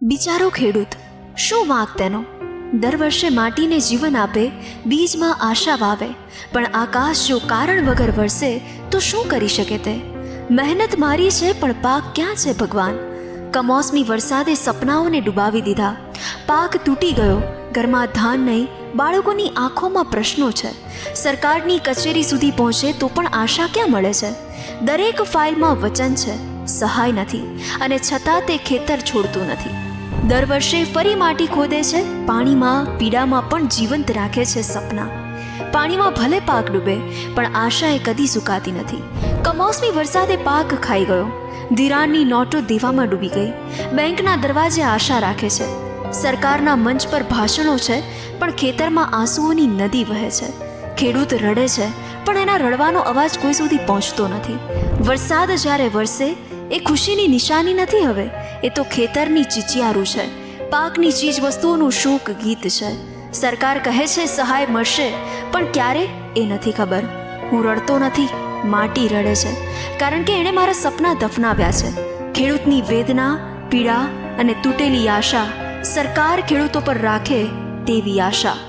બિચારો ખેડૂત, શું વાંક તેનો? દર વર્ષે માટીને જીવન આપે, બીજમાં આશા વાવે, પણ આકાશ જો કારણ વગર વરસે તો શું કરી શકે તે? મહેનત મારી છે પણ પાક ક્યાં છે ભગવાન? કમોસમી વરસાદે સપનાઓને ડૂબાવી દીધા. પાક તૂટી ગયો, ઘરમાં ધાન નહીં, બાળકોની આંખોમાં પ્રશ્નો છે. સરકારની કચેરી સુધી પહોંચે તો પણ આશા ક્યાં મળે છે? દરેક ફાઇલમાં વચન છે, સહાય નથી, અને છતાં તે ખેતર છોડતું નથી. દર વર્ષે ફરી માટી ખોદે છે, પાણીમાં પીડામાં પણ જીવંત રાખે છે સપના. પાણીમાં ભલે પાક ડૂબે પણ આશા એ કદી સુકાતી નથી. કમોસમી વરસાદે પાક ખાઈ ગયો, ધિરાણની નોટો દેવામાં ડૂબી ગઈ. બેંકના દરવાજે આશા રાખે છે, સરકારના મંચ પર ભાષણો છે, પણ ખેતરમાં આંસુઓની નદી વહે છે. ખેડૂત રડે છે પણ એના રડવાનો અવાજ કોઈ સુધી પહોંચતો નથી. વરસાદ જ્યારે વરસે એ ખુશીની નિશાની નથી હવે, એ તો ખેતરની ચીચિયારું છે, પાકની ચીજ વસ્તુઓનું શોક ગીત છે. સરકાર કહે છે સહાય મળશે, પણ ક્યારે એ નથી ખબર. હું રડતો નથી, માટી રડે છે, કારણ કે એણે મારા સપના દફનાવ્યા છે. ખેડૂતની વેદના, પીડા અને તૂટેલી આશા સરકાર ખેડૂતો પર રાખે તેવી આશા.